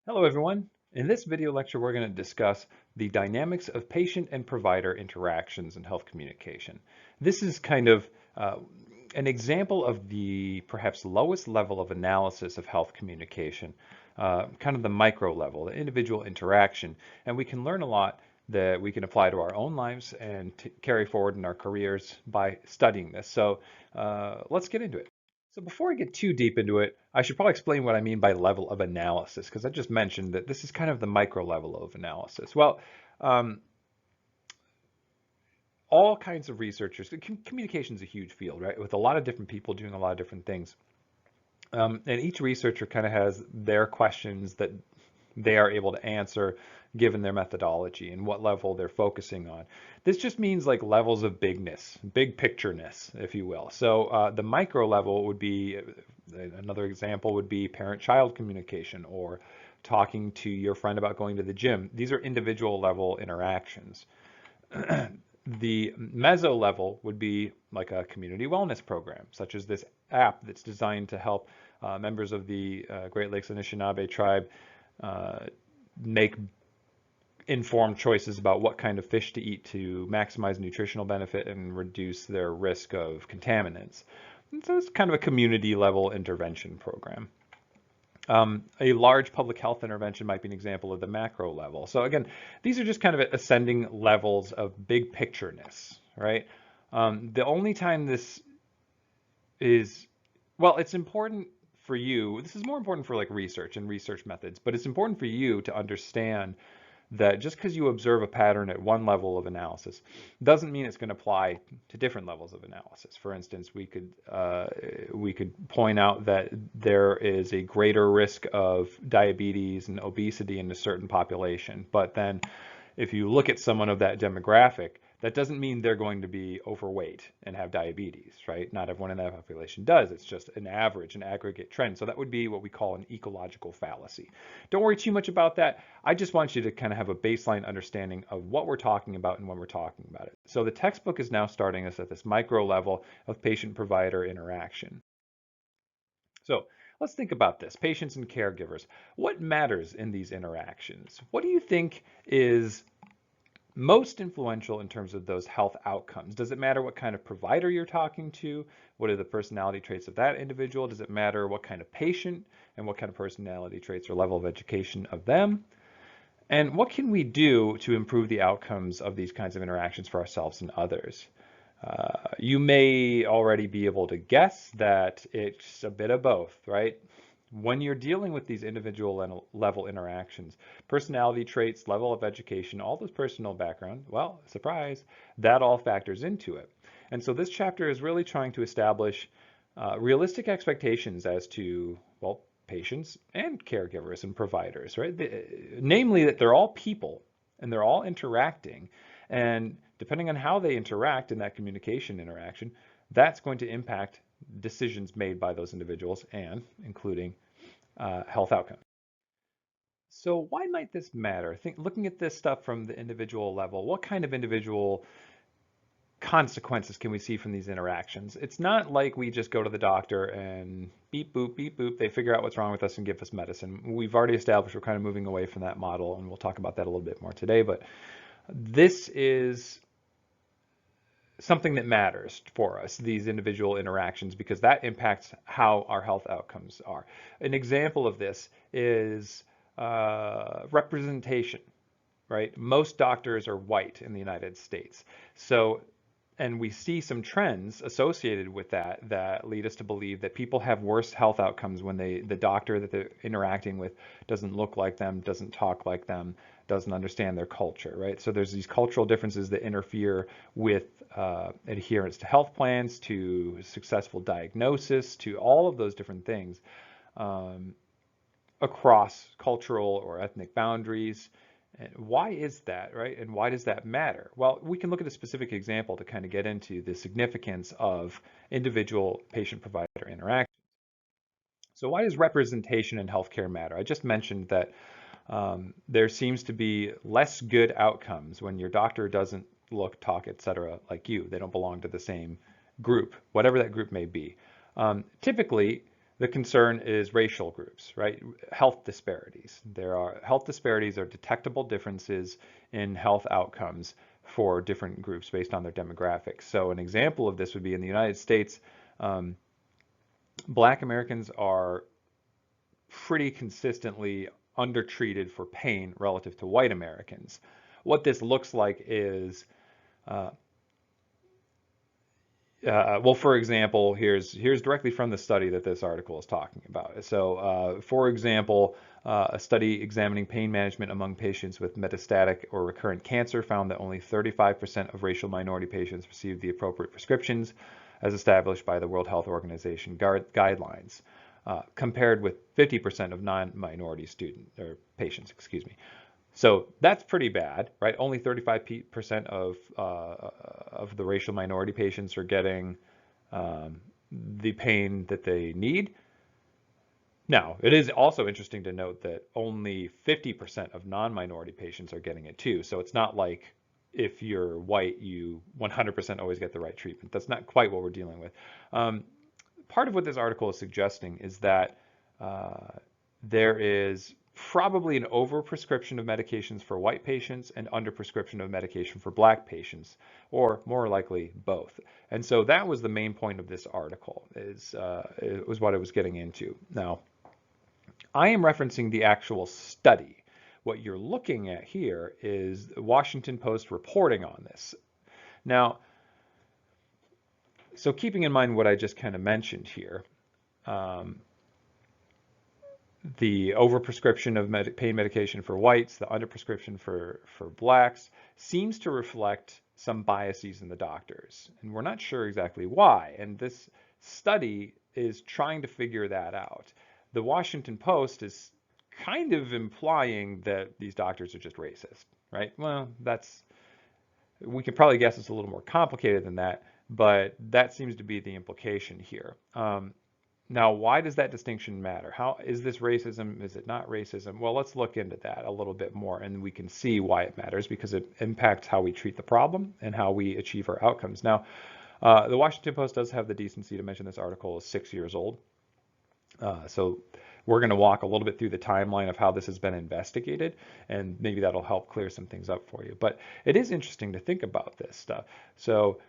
Hello everyone. In this video lecture, we're going to discuss the dynamics of patient and provider interactions in health communication. This is kind of uh, an example of the perhaps lowest level of analysis of health communication, kind of the micro level, the individual interaction, and we can learn a lot that we can apply to our own lives and carry forward in our careers by studying this. So let's get into it. So before I get too deep into it, I should probably explain what I mean by level of analysis, because I just mentioned that this is kind of the micro level of analysis. Well, um, all kinds of researchers, communication is a huge field, right? With a lot of different people doing a lot of different things. And each researcher kind of has their questions that they are able to answer given their methodology and what level they're focusing on. This just means like levels of bigness, big pictureness, if you will. So the micro level would be, another example would be parent-child communication or talking to your friend about going to the gym. These are individual level interactions. The meso level would be like a community wellness program, such as this app that's designed to help members of the Great Lakes Anishinaabe tribe uh, make informed choices about what kind of fish to eat to maximize nutritional benefit and reduce their risk of contaminants. And so it's kind of a community level intervention program. A large public health intervention might be an example of the macro level. So again, these are just kind of ascending levels of big pictureness, right? The only time this is, well, it's important for you. This is more important for like research and research methods, but it's important for you to understand that just because you observe a pattern at one level of analysis doesn't mean it's going to apply to different levels of analysis. For instance, we could point out that there is a greater risk of diabetes and obesity in a certain population, but then if you look at someone of that demographic, that doesn't mean they're going to be overweight and have diabetes, right? Not everyone in that population does. It's just an average, an aggregate trend. So that would be what we call an ecological fallacy. Don't worry too much about that. I just want you to kind of have a baseline understanding of what we're talking about and when we're talking about it. So the textbook is now starting us at this micro level of patient-provider interaction. So let's think about this, patients and caregivers. What matters in these interactions? What do you think is most influential in terms of those health outcomes? Does it matter what kind of provider you're talking to? What are the personality traits of that individual? Does it matter what kind of patient and what kind of personality traits or level of education of them? And what can we do to improve the outcomes of these kinds of interactions for ourselves and others? You may already be able to guess that it's a bit of both, right? When you're dealing with these individual level interactions, personality traits, level of education, all those personal background, well, surprise, that all factors into it. And so this chapter is really trying to establish realistic expectations as to, well, patients and caregivers and providers, right? Namely that they're all people and they're all interacting. And depending on how they interact in that communication interaction, that's going to impact decisions made by those individuals and including health outcomes. So why might this matter? Looking at this stuff from the individual level, what kind of individual consequences can we see from these interactions? It's not like we just go to the doctor and beep boop, they figure out what's wrong with us and give us medicine. We've already established we're kind of moving away from that model, and we'll talk about that a little bit more today, but this is something that matters for us, these individual interactions, because that impacts how our health outcomes are. An example of this is representation, right? Most doctors are white in the United States. So, and we see some trends associated with that that lead us to believe that people have worse health outcomes when the doctor that they're interacting with doesn't look like them, doesn't talk like them, doesn't understand their culture, right? So there's these cultural differences that interfere with adherence to health plans, to successful diagnosis, to all of those different things across cultural or ethnic boundaries. And why is that, right? And why does that matter? Well, we can look at a specific example to kind of get into the significance of individual patient-provider interaction. So why does representation in healthcare matter? I just mentioned that there seems to be less good outcomes when your doctor doesn't look, talk, etc. like you. They don't belong to the same group, whatever that group may be. Typically, The concern is racial groups, right? Health disparities. There are health disparities are detectable differences in health outcomes for different groups based on their demographics. So an example of this would be in the United States, um, Black Americans are pretty consistently undertreated for pain relative to white Americans. What this looks like is uh, well, for example, here's directly from the study that this article is talking about. So, for example, a study examining pain management among patients with metastatic or recurrent cancer found that only 35% of racial minority patients received the appropriate prescriptions as established by the World Health Organization guidelines, compared with 50% of non-minority student or patients, excuse me. So that's pretty bad, right? Only 35% of the racial minority patients are getting the pain that they need. Now, it is also interesting to note that only 50% of non-minority patients are getting it too. So it's not like if you're white, you 100% always get the right treatment. That's not quite what we're dealing with. Part of what this article is suggesting is that there is probably an overprescription of medications for white patients and underprescription of medication for black patients, or more likely both. And so that was the main point of this article, it was what I was getting into. Now, I am referencing the actual study. What you're looking at here is the Washington Post reporting on this. Now, so keeping in mind what I just kind of mentioned here, the overprescription of pain medication for whites, the underprescription for blacks, seems to reflect some biases in the doctors. And we're not sure exactly why. And this study is trying to figure that out. The Washington Post is kind of implying that these doctors are just racist, right? Well, we could probably guess it's a little more complicated than that, but that seems to be the implication here. Now, why does that distinction matter? How is this racism? Is it not racism? Well, let's look into that a little bit more, and we can see why it matters because it impacts how we treat the problem and how we achieve our outcomes. Now, the Washington Post does have the decency to mention this article is 6 years old. So we're going to walk a little bit through the timeline of how this has been investigated, and maybe that'll help clear some things up for you. But it is interesting to think about this stuff. So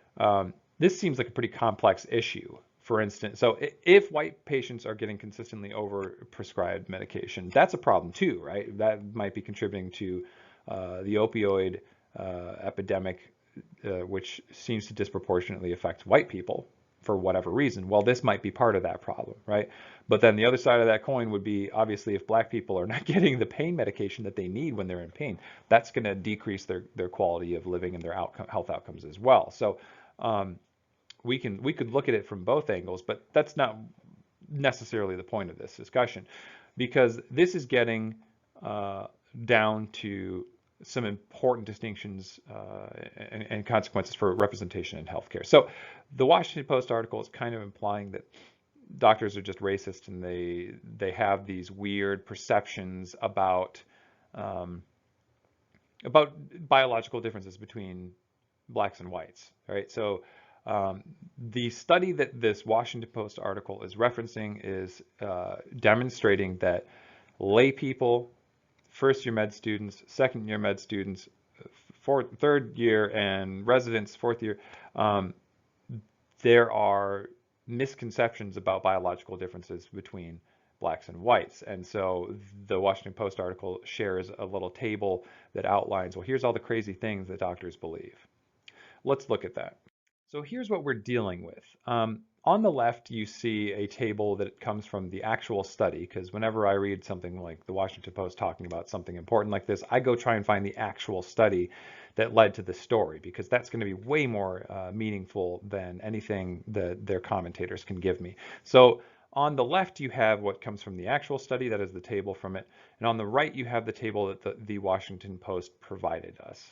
this seems like a pretty complex issue. For instance, so if white patients are getting consistently overprescribed medication, that's a problem too, right? That might be contributing to the opioid epidemic, which seems to disproportionately affect white people for whatever reason. Well, this might be part of that problem, right? But then the other side of that coin would be, obviously, if black people are not getting the pain medication that they need when they're in pain, that's going to decrease their quality of living and their health outcomes as well. So we could look at it from both angles, but that's not necessarily the point of this discussion, because this is getting down to some important distinctions and consequences for representation in healthcare. So the Washington Post article is kind of implying that doctors are just racist and they have these weird perceptions about biological differences between blacks and whites, right? So the study that this Washington Post article is referencing is demonstrating that lay people, first-year med students, second-year med students, third year, and residents, fourth year, there are misconceptions about biological differences between blacks and whites. And so the Washington Post article shares a little table that outlines, well, here's all the crazy things that doctors believe. Let's look at that. So here's what we're dealing with. On the left, you see a table that comes from the actual study, because whenever I read something like the Washington Post talking about something important like this, I go try and find the actual study that led to the story, because that's going to be way more meaningful than anything that their commentators can give me. So on the left, you have what comes from the actual study, that is the table from it, and on the right, you have the table that the Washington Post provided us.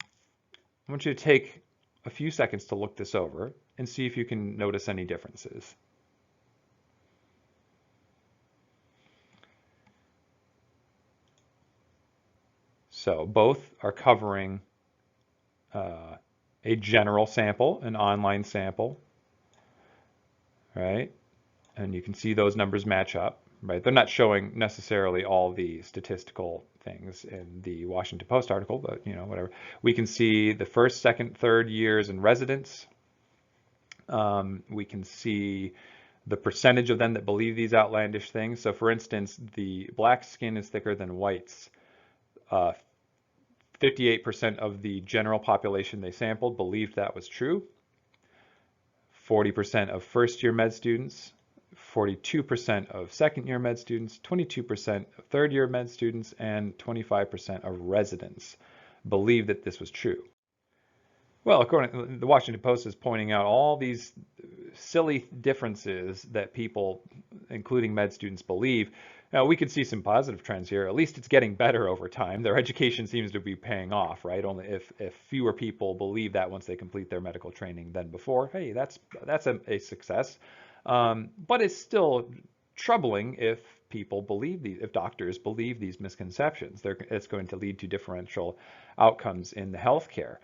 I want you to take a few seconds to look this over and see if you can notice any differences. So both are covering a general sample, an online sample, right? And you can see those numbers match up, right? They're not showing necessarily all the statistical things in the Washington Post article, but whatever. We can see the first, second, third years in residence. We can see the percentage of them that believe these outlandish things. So for instance, the black skin is thicker than whites. 58% of the general population they sampled believed that was true. 40% of first-year med students, 42% of second-year med students, 22% of third-year med students, and 25% of residents believed that this was true. Well, according the Washington Post is pointing out all these silly differences that people, including med students, believe. Now, we could see some positive trends here. At least it's getting better over time. Their education seems to be paying off, right? Only if fewer people believe that once they complete their medical training than before, hey, that's a success. But it's still troubling if people believe these, if doctors believe these misconceptions. It's going to lead to differential outcomes in the healthcare.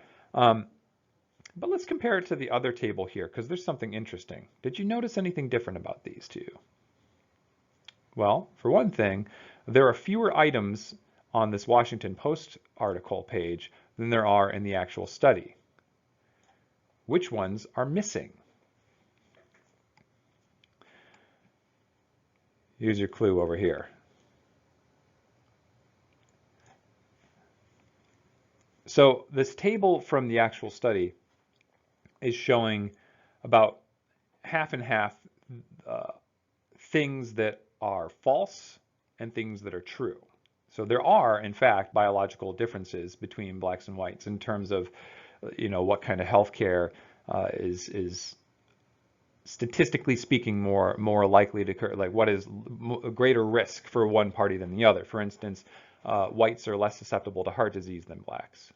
But let's compare it to the other table here, because there's something interesting. Did you notice anything different about these two? Well, for one thing, there are fewer items on this Washington Post article page than there are in the actual study. Which ones are missing? Here's your clue over here. So this table from the actual study is showing about half and half things that are false and things that are true. So there are, in fact, biological differences between blacks and whites in terms of, what kind of healthcare is statistically speaking more likely to occur. Like, what is a greater risk for one party than the other? For instance, whites are less susceptible to heart disease than blacks.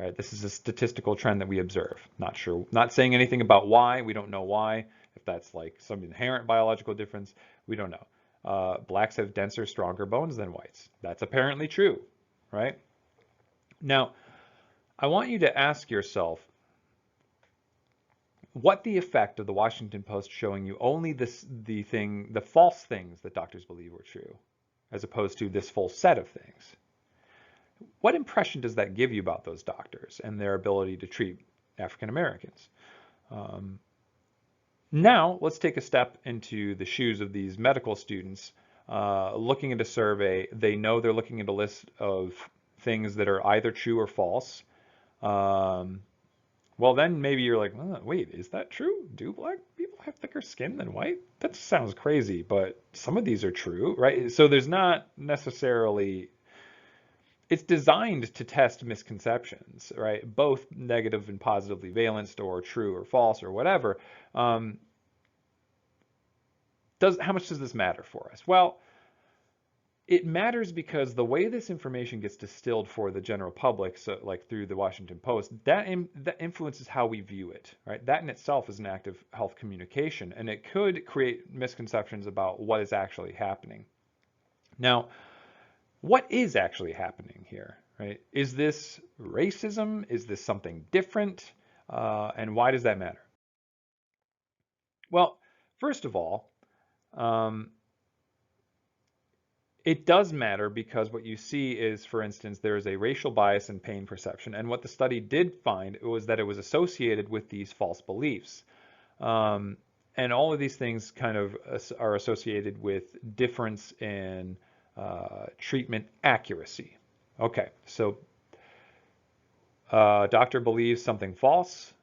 All right, this is a statistical trend that we observe. Not sure, not saying anything about why. We don't know why. If that's like some inherent biological difference, we don't know. Blacks have denser, stronger bones than whites. That's apparently true, right? Now, I want you to ask yourself what the effect of the Washington Post showing you only the false things that doctors believe were true, as opposed to this full set of things. What impression does that give you about those doctors and their ability to treat African Americans? Now, let's take a step into the shoes of these medical students looking at a survey. They know they're looking at a list of things that are either true or false. Well, then maybe you're like, oh, wait, is that true? Do black people have thicker skin than white? That sounds crazy, but some of these are true, right? So there's not necessarily... It's designed to test misconceptions, right? Both negative and positively valenced or true or false or whatever. How much does this matter for us? Well, it matters because the way this information gets distilled for the general public, so like through the Washington Post, that influences how we view it, right? That in itself is an act of health communication, and it could create misconceptions about what is actually happening. Now, what is actually happening here, right? Is this racism? Is this something different? And why does that matter? Well, first of all, it does matter because what you see is, for instance, there is a racial bias in pain perception. And what the study did find was that it was associated with these false beliefs. And all of these things kind of are associated with difference in treatment accuracy. Okay, so doctor believes something false.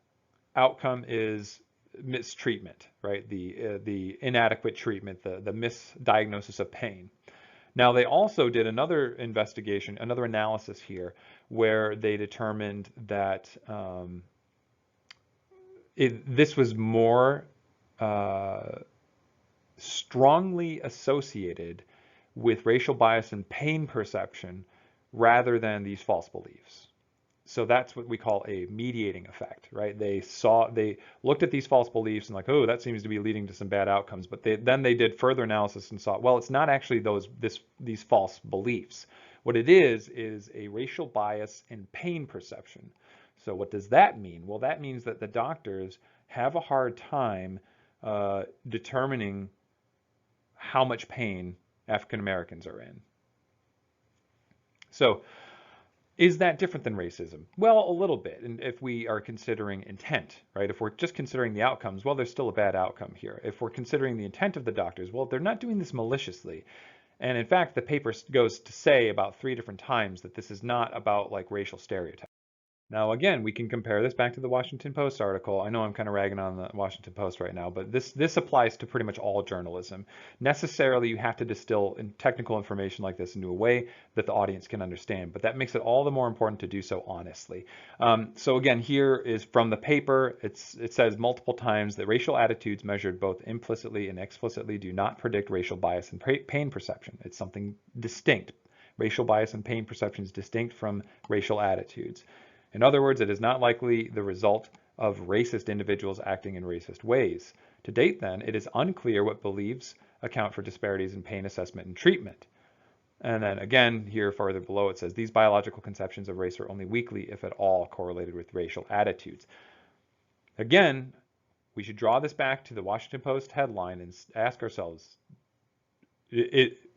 Outcome is mistreatment, right? The inadequate treatment, the misdiagnosis of pain. Now, they also did another investigation, another analysis here, where they determined that this was more strongly associated with racial bias and pain perception rather than these false beliefs. So that's what we call a mediating effect, right? They looked at these false beliefs and like, oh, that seems to be leading to some bad outcomes. But then they did further analysis and saw, well, it's not actually these false beliefs. What it is a racial bias in pain perception. So what does that mean? Well, that means that the doctors have a hard time determining how much pain African Americans are in. So is that different than racism? Well, a little bit. And if we are considering intent, right? If we're just considering the outcomes, well, there's still a bad outcome here. If we're considering the intent of the doctors, well, they're not doing this maliciously. And in fact, the paper goes to say about 3 different times that this is not about like racial stereotypes. Now, again, we can compare this back to the Washington Post article. I know I'm kind of ragging on the Washington Post right now, but this applies to pretty much all journalism. Necessarily, you have to distill technical information like this into a way that the audience can understand, but that makes it all the more important to do so honestly. So again, here is from the paper. It says multiple times that racial attitudes measured both implicitly and explicitly do not predict racial bias and pain perception. It's something distinct. Racial bias and pain perception is distinct from racial attitudes. In other words, it is not likely the result of racist individuals acting in racist ways. To date, then, it is unclear what beliefs account for disparities in pain assessment and treatment. And then again, here farther below, it says these biological conceptions of race are only weakly, if at all, correlated with racial attitudes. Again, we should draw this back to the Washington Post headline and ask ourselves,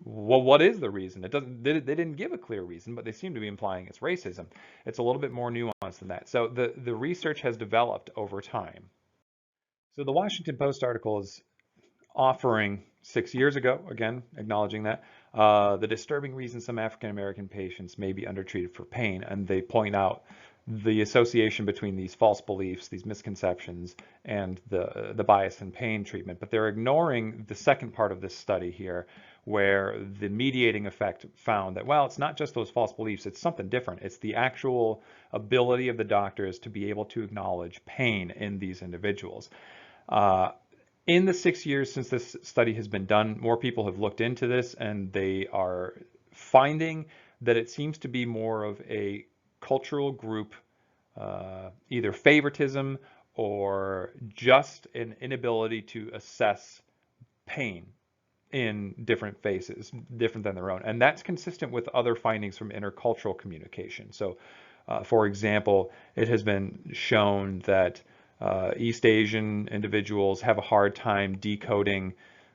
well, what is the reason? They didn't give a clear reason, but they seem to be implying it's racism. It's a little bit more nuanced than that. So the research has developed over time. So the Washington Post article is offering 6 years ago, again, acknowledging that, the disturbing reason some African American patients may be undertreated for pain, and they point out the association between these false beliefs, these misconceptions, and the bias in pain treatment. But they're ignoring the second part of this study here, where the mediating effect found that, well, it's not just those false beliefs, it's something different. It's the actual ability of the doctors to be able to acknowledge pain in these individuals. In the 6 years since this study has been done, more people have looked into this, and they are finding that it seems to be more of a cultural group, either favoritism or just an inability to assess pain in different faces, different than their own. And that's consistent with other findings from intercultural communication. So, for example, it has been shown that East Asian individuals have a hard time decoding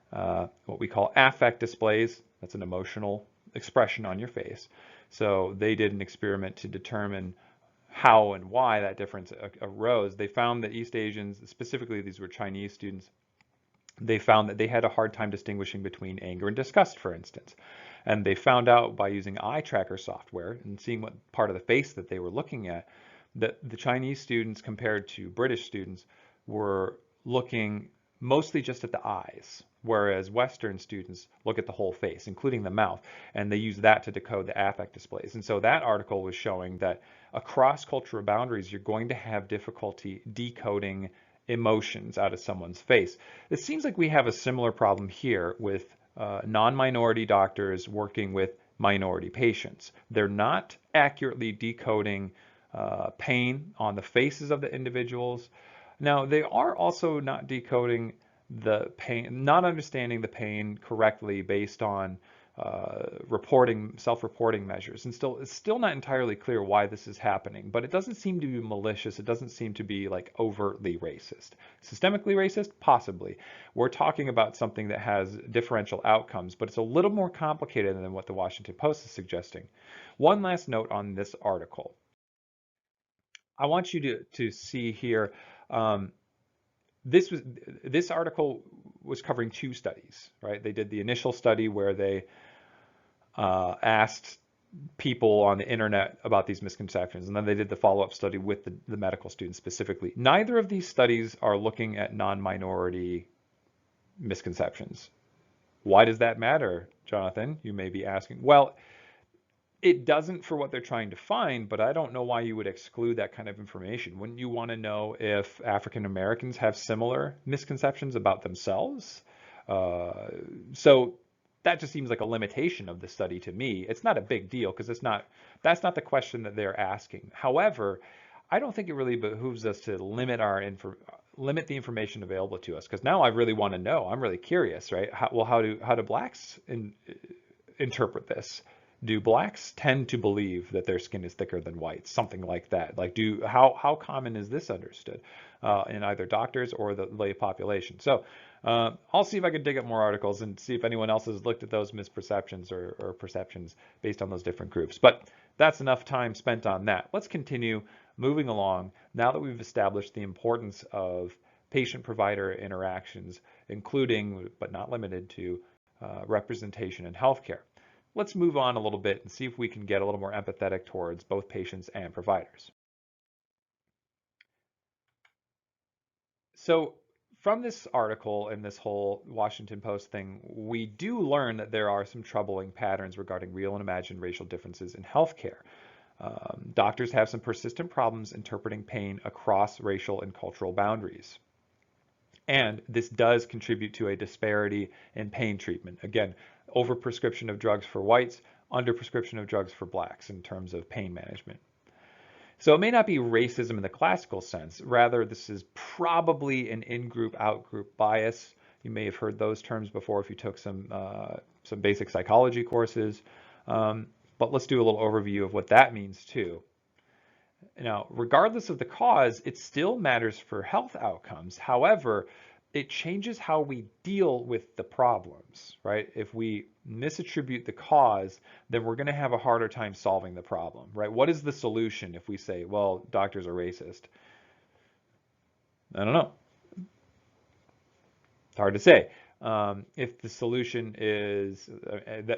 what we call affect displays. That's an emotional expression on your face. So they did an experiment to determine how and why that difference arose. They found that East Asians, specifically these were Chinese students, they found that they had a hard time distinguishing between anger and disgust, for instance. And they found out by using eye tracker software and seeing what part of the face that they were looking at, that the Chinese students compared to British students were looking mostly just at the eyes, whereas Western students look at the whole face, including the mouth, and they use that to decode the affect displays. And so that article was showing that across cultural boundaries, you're going to have difficulty decoding emotions out of someone's face. It seems like we have a similar problem here with non-minority doctors working with minority patients. They're not accurately decoding pain on the faces of the individuals. Now, they are also not decoding the pain, not understanding the pain correctly based on self-reporting measures. And it's still not entirely clear why this is happening, but it doesn't seem to be malicious. It doesn't seem to be like overtly racist. Systemically racist? Possibly. We're talking about something that has differential outcomes, but it's a little more complicated than what the Washington Post is suggesting. One last note on this article. I want you to see here, this article was covering 2 studies, right? They did the initial study where they asked people on the internet about these misconceptions, and then they did the follow-up study with the medical students specifically. Neither of these studies are looking at non-minority misconceptions. Why does that matter, Jonathan? You may be asking. Well, it doesn't for what they're trying to find, but I don't know why you would exclude that kind of information. Wouldn't you want to know if African Americans have similar misconceptions about themselves? So that just seems like a limitation of the study to me. It's not a big deal because that's not the question that they're asking. However, I don't think it really behooves us to limit the information available to us, because now I really want to know. I'm really curious, right? How do blacks interpret this? do blacks tend to believe that their skin is thicker than whites? Something like that. Like, how common is this understood in either doctors or the lay population? So I'll see if I can dig up more articles and see if anyone else has looked at those misperceptions or perceptions based on those different groups. But that's enough time spent on that. Let's continue moving along now that we've established the importance of patient-provider interactions, including but not limited to representation in healthcare. Let's move on a little bit and see if we can get a little more empathetic towards both patients and providers. So from this article and this whole Washington Post thing, we do learn that there are some troubling patterns regarding real and imagined racial differences in healthcare. Doctors have some persistent problems interpreting pain across racial and cultural boundaries. And this does contribute to a disparity in pain treatment. Again, overprescription of drugs for whites, underprescription of drugs for blacks in terms of pain management. So it may not be racism in the classical sense. Rather, this is probably an in-group, out-group bias. You may have heard those terms before if you took some basic psychology courses. But let's do a little overview of what that means too. Now, regardless of the cause, it still matters for health outcomes. However, it changes how we deal with the problems, right? If we misattribute the cause, then we're going to have a harder time solving the problem, right? What is the solution if we say, well, doctors are racist? I don't know. It's hard to say. If the solution is,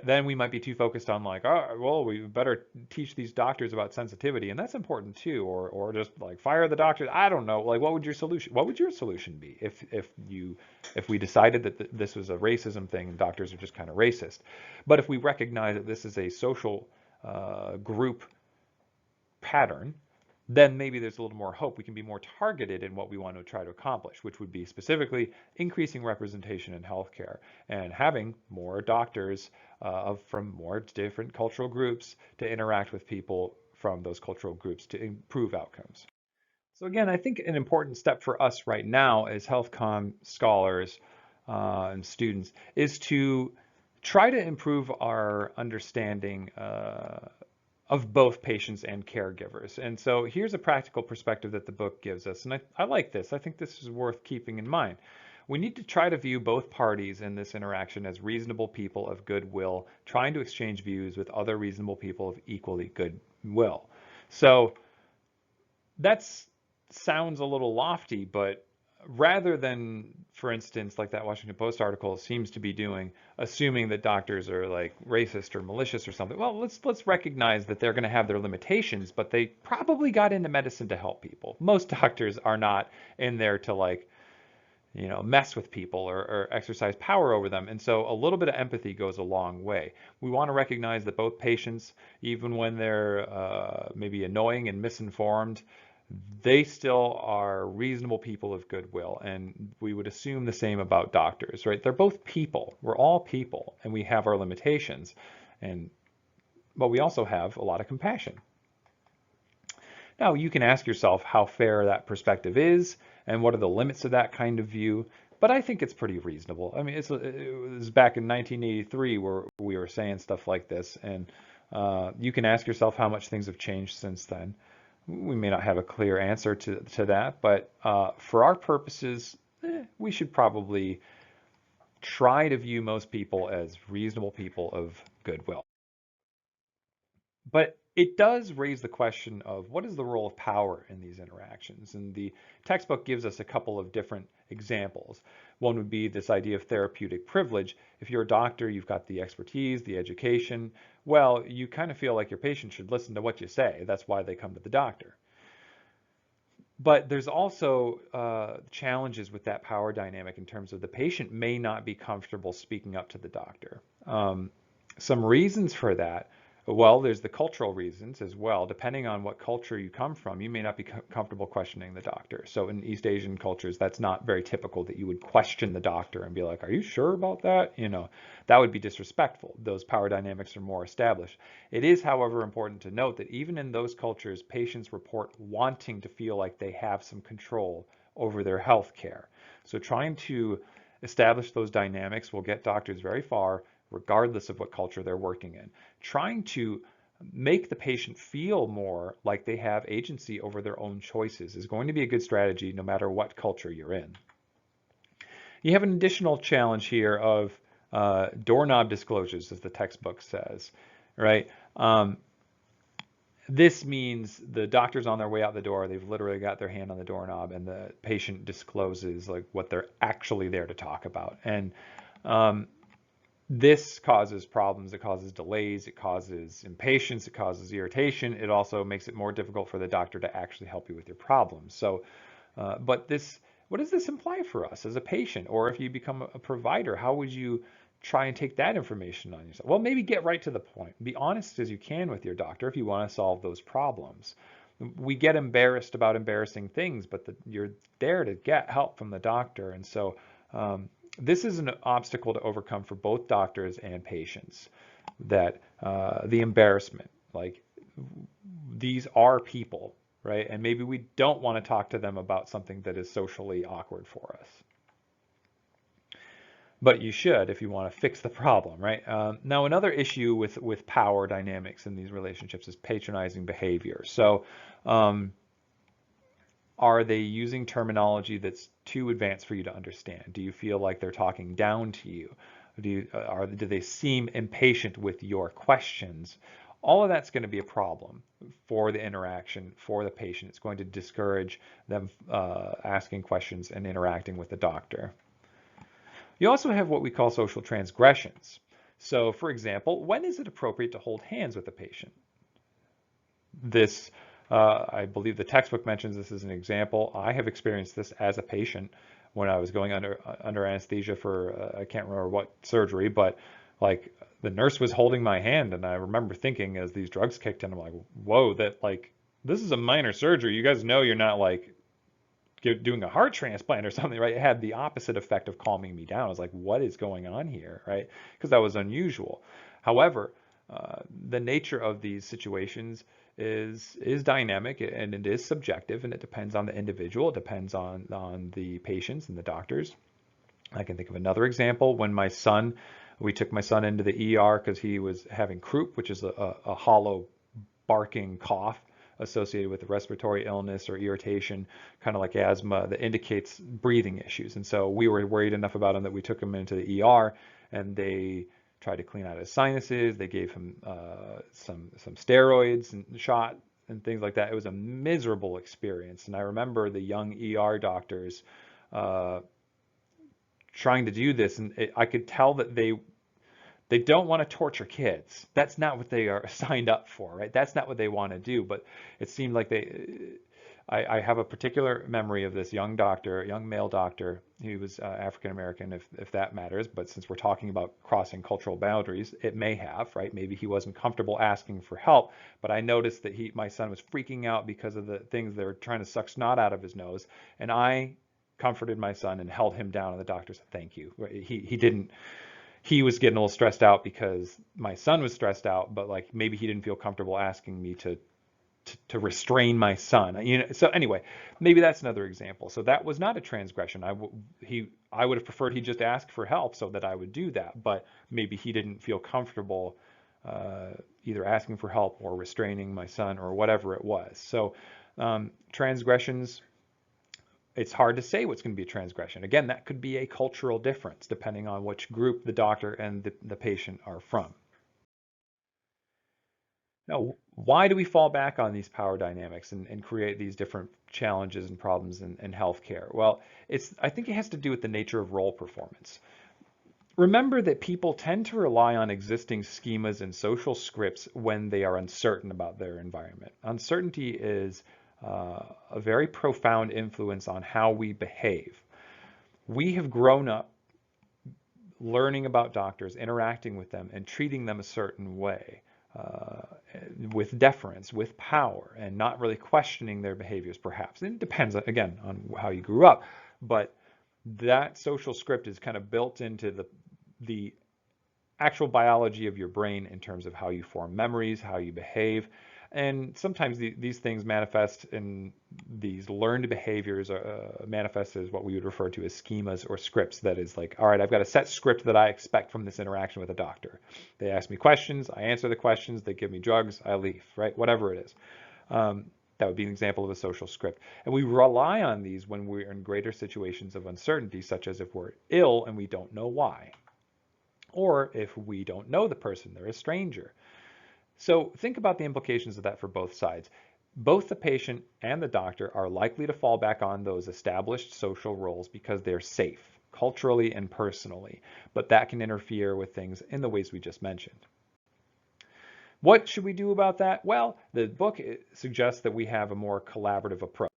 then we might be too focused on like, oh, well, we better teach these doctors about sensitivity, and that's important too, or just like fire the doctors. I don't know. Like, what would your solution be if we decided that this was a racism thing and doctors are just kind of racist? But if we recognize that this is a social group pattern, then maybe there's a little more hope. We can be more targeted in what we want to try to accomplish, which would be specifically increasing representation in healthcare and having more doctors from more different cultural groups to interact with people from those cultural groups to improve outcomes. So again, I think an important step for us right now as health comm scholars and students is to try to improve our understanding of both patients and caregivers. And so here's a practical perspective that the book gives us. And I like this. I think this is worth keeping in mind. We need to try to view both parties in this interaction as reasonable people of goodwill, trying to exchange views with other reasonable people of equally goodwill. So that sounds a little lofty, but rather than, for instance, like that Washington Post article seems to be doing, assuming that doctors are like racist or malicious or something, well, let's recognize that they're going to have their limitations, but they probably got into medicine to help people. Most doctors are not in there to like, mess with people or exercise power over them. And so a little bit of empathy goes a long way. We want to recognize that both patients, even when they're maybe annoying and misinformed, they still are reasonable people of goodwill, and we would assume the same about doctors, right? They're both people. We're all people, and we have our limitations, but we also have a lot of compassion. Now, you can ask yourself how fair that perspective is, and what are the limits of that kind of view, but I think it's pretty reasonable. I mean, it was back in 1983 where we were saying stuff like this, and you can ask yourself how much things have changed since then. We may not have a clear answer to that, but for our purposes, we should probably try to view most people as reasonable people of goodwill. But it does raise the question of what is the role of power in these interactions? And the textbook gives us a couple of different examples. One would be this idea of therapeutic privilege. If you're a doctor, you've got the expertise, the education. Well, you kind of feel like your patient should listen to what you say. That's why they come to the doctor. But there's also challenges with that power dynamic in terms of the patient may not be comfortable speaking up to the doctor. Some reasons for that. Well, there's the cultural reasons as well. Depending on what culture you come from, you may not be comfortable questioning the doctor. So in East Asian cultures, that's not very typical that you would question the doctor and be like, are you sure about that? That would be disrespectful. Those power dynamics are more established. It is, however, important to note that even in those cultures, patients report wanting to feel like they have some control over their health care. So trying to establish those dynamics will get doctors very far regardless of what culture they're working in. Trying to make the patient feel more like they have agency over their own choices is going to be a good strategy no matter what culture you're in. You have an additional challenge here of doorknob disclosures, as the textbook says, right? This means the doctor's on their way out the door, they've literally got their hand on the doorknob, and the patient discloses like what they're actually there to talk about. And this causes problems, it causes delays, it causes impatience, it causes irritation. It also makes it more difficult for the doctor to actually help you with your problems. So, what does this imply for us as a patient? Or if you become a provider, how would you try and take that information on yourself? Well, maybe get right to the point. Be honest as you can with your doctor if you want to solve those problems. We get embarrassed about embarrassing things, but you're there to get help from the doctor. And so this is an obstacle to overcome for both doctors and patients, that the embarrassment, like these are people, right? And maybe we don't want to talk to them about something that is socially awkward for us. But you should if you want to fix the problem, right? Now, another issue with power dynamics in these relationships is patronizing behavior. So, are they using terminology that's too advanced for you to understand? Do you feel like they're talking down to you? Do they seem impatient with your questions? All of that's going to be a problem for the interaction, for the patient. It's going to discourage them asking questions and interacting with the doctor. You also have what we call social transgressions. So, for example, when is it appropriate to hold hands with a patient? This, I believe the textbook mentions this as an example. I have experienced this as a patient when I was going under anesthesia for, I can't remember what surgery, but like the nurse was holding my hand, and I remember thinking as these drugs kicked in, I'm like, whoa, this is a minor surgery. You guys know you're not like doing a heart transplant or something, right? It had the opposite effect of calming me down. I was like, what is going on here, right? Because that was unusual. However, the nature of these situations is dynamic, and it is subjective, and it depends on the individual. It depends on the patients and the doctors. I can think of another example when we took my son into the ER because he was having croup, which is a hollow barking cough associated with a respiratory illness or irritation, kind of like asthma, that indicates breathing issues. And so we were worried enough about him that we took him into the ER, and they tried to clean out his sinuses. They gave him some steroids and shot and things like that. It was a miserable experience. And I remember the young ER doctors trying to do this, and I could tell that they don't want to torture kids. That's not what they are signed up for, right? That's not what they want to do. But it seemed like I have a particular memory of this young male doctor. He was African American, if that matters. But since we're talking about crossing cultural boundaries, it may have, right? Maybe he wasn't comfortable asking for help. But I noticed that my son was freaking out because of the things they were trying to suck snot out of his nose, and I comforted my son and held him down, and the doctor said, "Thank you." He was getting a little stressed out because my son was stressed out, but like maybe he didn't feel comfortable asking me to restrain my son. So anyway, maybe that's another example. So that was not a transgression. I would have preferred he just ask for help so that I would do that, but maybe he didn't feel comfortable either asking for help or restraining my son or whatever it was. So transgressions, it's hard to say what's going to be a transgression. Again, that could be a cultural difference depending on which group the doctor and the patient are from. Now, why do we fall back on these power dynamics and create these different challenges and problems in healthcare? Well, I think it has to do with the nature of role performance. Remember that people tend to rely on existing schemas and social scripts when they are uncertain about their environment. Uncertainty is a very profound influence on how we behave. We have grown up learning about doctors, interacting with them, and treating them a certain way, with deference, with power, and not really questioning their behaviors, perhaps. And it depends, again, on how you grew up, but that social script is kind of built into the actual biology of your brain in terms of how you form memories, how you behave. And sometimes these things manifest in these learned behaviors, manifest as what we would refer to as schemas or scripts. That is like, all right, I've got a set script that I expect from this interaction with a doctor. They ask me questions, I answer the questions, they give me drugs, I leave, right? Whatever it is. That would be an example of a social script. And we rely on these when we're in greater situations of uncertainty, such as if we're ill and we don't know why, or if we don't know the person, they're a stranger. So think about the implications of that for both sides. Both the patient and the doctor are likely to fall back on those established social roles because they're safe, culturally and personally, but that can interfere with things in the ways we just mentioned. What should we do about that? Well, the book suggests that we have a more collaborative approach.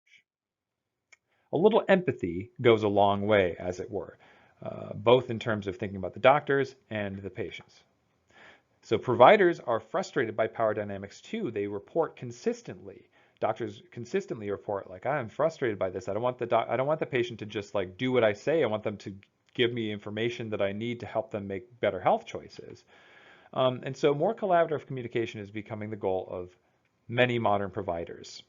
A little empathy goes a long way, as it were, both in terms of thinking about the doctors and the patients. So providers are frustrated by power dynamics too. They report consistently. Doctors consistently report like, I'm frustrated by this. I don't want the patient to just like do what I say. I want them to give me information that I need to help them make better health choices. And so more collaborative communication is becoming the goal of many modern providers.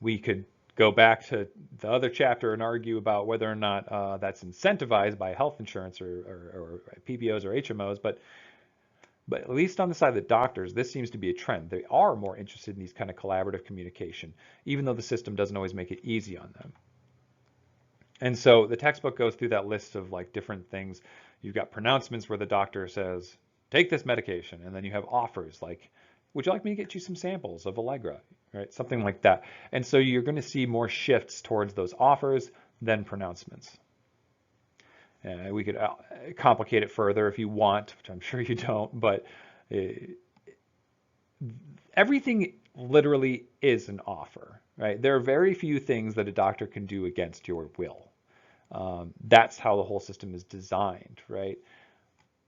We could go back to the other chapter and argue about whether or not that's incentivized by health insurance or PPOs or HMOs, but at least on the side of the doctors, this seems to be a trend. They are more interested in these kind of collaborative communication, even though the system doesn't always make it easy on them. And so the textbook goes through that list of like different things. You've got pronouncements where the doctor says, take this medication. And then you have offers like, would you like me to get you some samples of Allegra, right? Something like that. And so you're going to see more shifts towards those offers than pronouncements. We could complicate it further if you want, which I'm sure you don't, but everything literally is an offer, right? There are very few things that a doctor can do against your will. That's how the whole system is designed, right?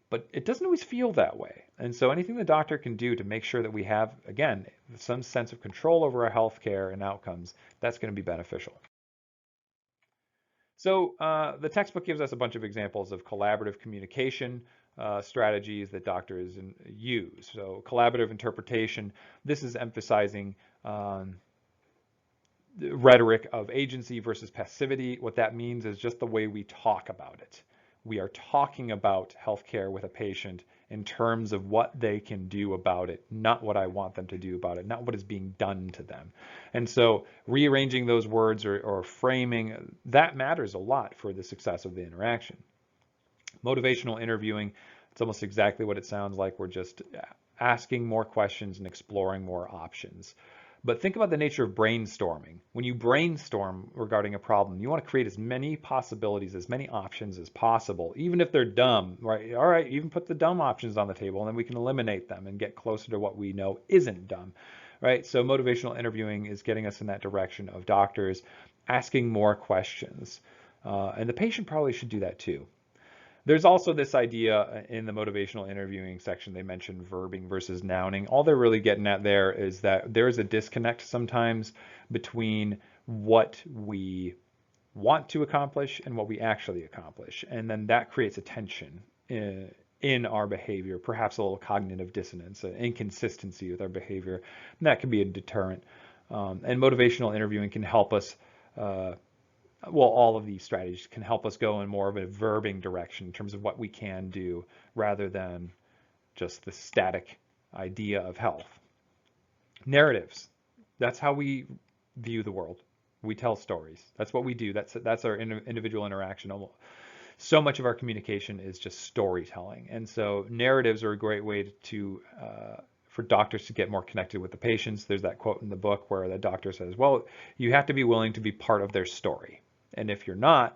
But it doesn't always feel that way. And so anything the doctor can do to make sure that we have, again, some sense of control over our health care and outcomes, that's going to be beneficial. So the textbook gives us a bunch of examples of collaborative communication strategies that doctors use. So collaborative interpretation, this is emphasizing the rhetoric of agency versus passivity. What that means is just the way we talk about it. We are talking about healthcare with a patient in terms of what they can do about it, not what I want them to do about it, not what is being done to them. And so rearranging those words or framing, that matters a lot for the success of the interaction. Motivational interviewing, it's almost exactly what it sounds like. We're just asking more questions and exploring more options. But think about the nature of brainstorming. When you brainstorm regarding a problem, you want to create as many possibilities, as many options as possible, even if they're dumb, right? All right, even put the dumb options on the table and then we can eliminate them and get closer to what we know isn't dumb, right? So motivational interviewing is getting us in that direction of doctors asking more questions. And the patient probably should do that too. There's also this idea in the motivational interviewing section, they mentioned verbing versus nouning. All they're really getting at there is that there is a disconnect sometimes between what we want to accomplish and what we actually accomplish. And then that creates a tension in our behavior, perhaps a little cognitive dissonance, an inconsistency with our behavior. And that can be a deterrent. And motivational interviewing can help us well, all of these strategies can help us go in more of a verbing direction in terms of what we can do rather than just the static idea of health. Narratives. That's how we view the world. We tell stories. That's what we do. That's our individual interaction. So much of our communication is just storytelling. And so narratives are a great way for doctors to get more connected with the patients. There's that quote in the book where the doctor says, well, you have to be willing to be part of their story. And if you're not,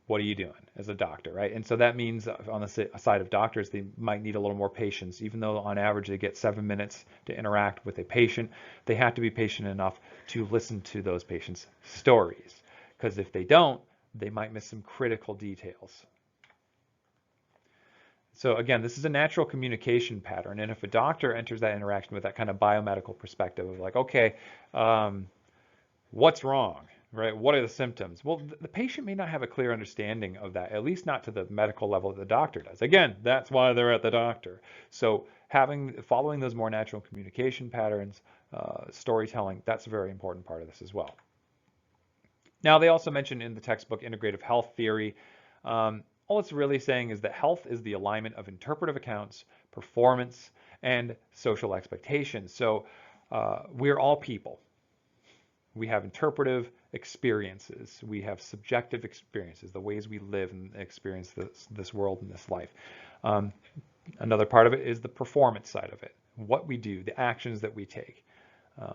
what are you doing as a doctor, right? And so that means on the side of doctors, they might need a little more patience. Even though on average they get 7 minutes to interact with a patient, they have to be patient enough to listen to those patients' stories. Because if they don't, they might miss some critical details. So again, this is a natural communication pattern. And if a doctor enters that interaction with that kind of biomedical perspective of like, okay, what's wrong? right? What are the symptoms? Well, the patient may not have a clear understanding of that, at least not to the medical level that the doctor does. Again, that's why they're at the doctor. So following those more natural communication patterns, storytelling, that's a very important part of this as well. Now, they also mention in the textbook integrative health theory. All it's really saying is that health is the alignment of interpretive accounts, performance, and social expectations. So we're all people. We have interpretive experiences. We have subjective experiences, the ways we live and experience this world and this life. Another part of it is the performance side of it, what we do, the actions that we take.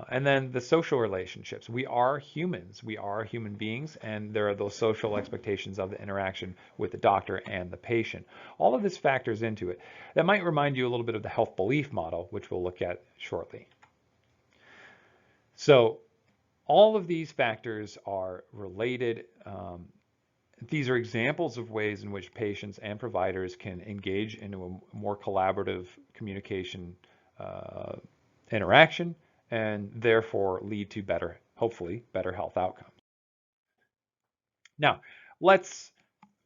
And then the social relationships. We are humans. We are human beings, and there are those social expectations of the interaction with the doctor and the patient. All of this factors into it. That might remind you a little bit of the health belief model, which we'll look at shortly. So all of these factors are related. These are examples of ways in which patients and providers can engage into a more collaborative communication interaction, and therefore lead to better, hopefully, better health outcomes. Now, let's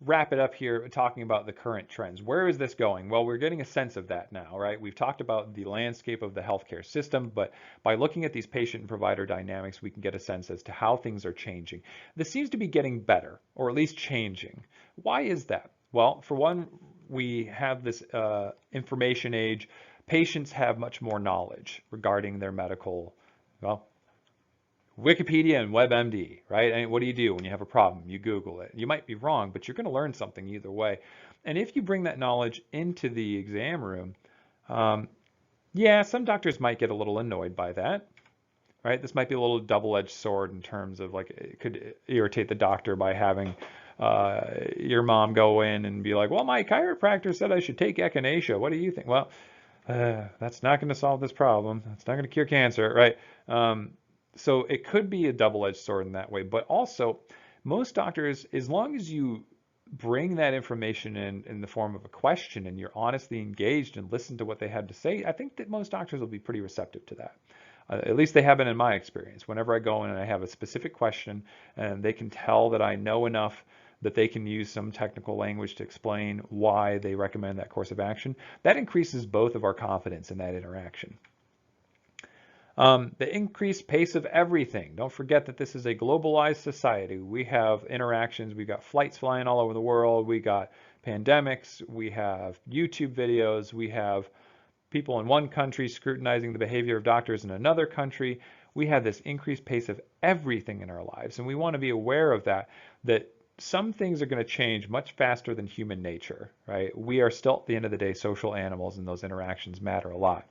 wrap it up here talking about the current trends. Where is this going? Well, we're getting a sense of that now, right? We've talked about the landscape of the healthcare system, but by looking at these patient and provider dynamics, we can get a sense as to how things are changing. This seems to be getting better, or at least changing. Why is that? Well, for one, we have this information age. Patients have much more knowledge regarding their medical, well, Wikipedia and WebMD, right? And what do you do when you have a problem? You Google it. You might be wrong, but you're going to learn something either way. And if you bring that knowledge into the exam room, yeah, some doctors might get a little annoyed by that, right? This might be a little double-edged sword in terms of like it could irritate the doctor by having your mom go in and be like, well, my chiropractor said I should take echinacea. What do you think? Well, that's not going to solve this problem. That's not going to cure cancer, right? So it could be a double-edged sword in that way. But also, most doctors, as long as you bring that information in the form of a question and you're honestly engaged and listen to what they had to say, I think that most doctors will be pretty receptive to that. At least they have been in my experience. Whenever I go in and I have a specific question and they can tell that I know enough that they can use some technical language to explain why they recommend that course of action, that increases both of our confidence in that interaction. The increased pace of everything. Don't forget that this is a globalized society. We have interactions. We've got flights flying all over the world. We got pandemics. We have YouTube videos. We have people in one country scrutinizing the behavior of doctors in another country. We have this increased pace of everything in our lives, and we want to be aware of that some things are going to change much faster than human nature, right? We are still, at the end of the day, social animals, and those interactions matter a lot.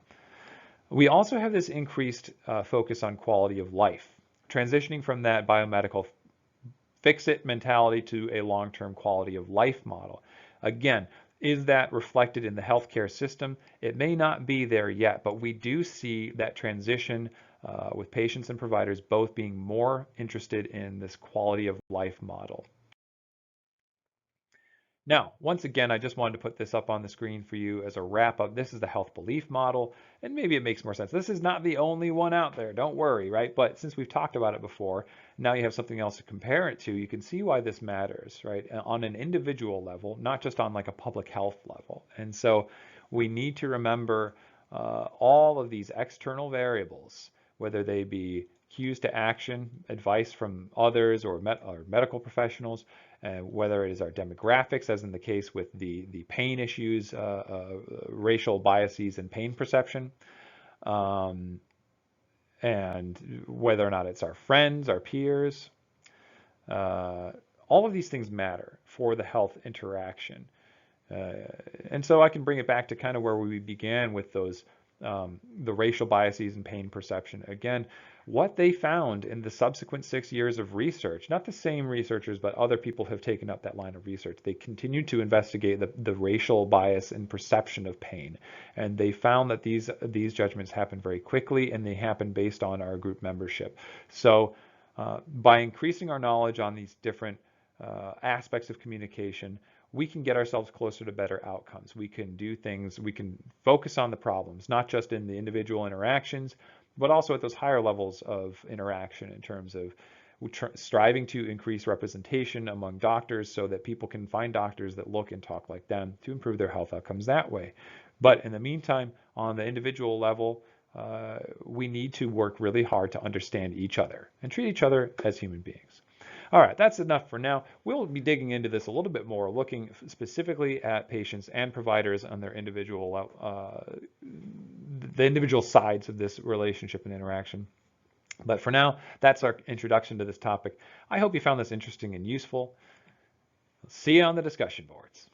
We also have this increased focus on quality of life, transitioning from that biomedical fix-it mentality to a long-term quality of life model. Again, is that reflected in the healthcare system? It may not be there yet, but we do see that transition with patients and providers both being more interested in this quality of life model. Now, once again, I just wanted to put this up on the screen for you as a wrap up. This is the health belief model, and maybe it makes more sense. This is not the only one out there, don't worry, right? But since we've talked about it before, now you have something else to compare it to. You can see why this matters, right? On an individual level, not just on like a public health level. And so we need to remember all of these external variables, whether they be cues to action, advice from others or medical professionals, whether it is our demographics, as in the case with the pain issues, racial biases and pain perception, and whether or not it's our friends, our peers. All of these things matter for the health interaction. And so I can bring it back to kind of where we began with those, the racial biases and pain perception. Again, what they found in the subsequent 6 years of research, not the same researchers, but other people have taken up that line of research. They continued to investigate the racial bias and perception of pain. And they found that these judgments happen very quickly, and they happen based on our group membership. So by increasing our knowledge on these different aspects of communication, we can get ourselves closer to better outcomes. We can do things, we can focus on the problems, not just in the individual interactions, but also at those higher levels of interaction in terms of striving to increase representation among doctors so that people can find doctors that look and talk like them to improve their health outcomes that way. But in the meantime, on the individual level, we need to work really hard to understand each other and treat each other as human beings. All right, that's enough for now. We'll be digging into this a little bit more, looking specifically at patients and providers on their individual, the individual sides of this relationship and interaction. But for now, that's our introduction to this topic. I hope you found this interesting and useful. See you on the discussion boards.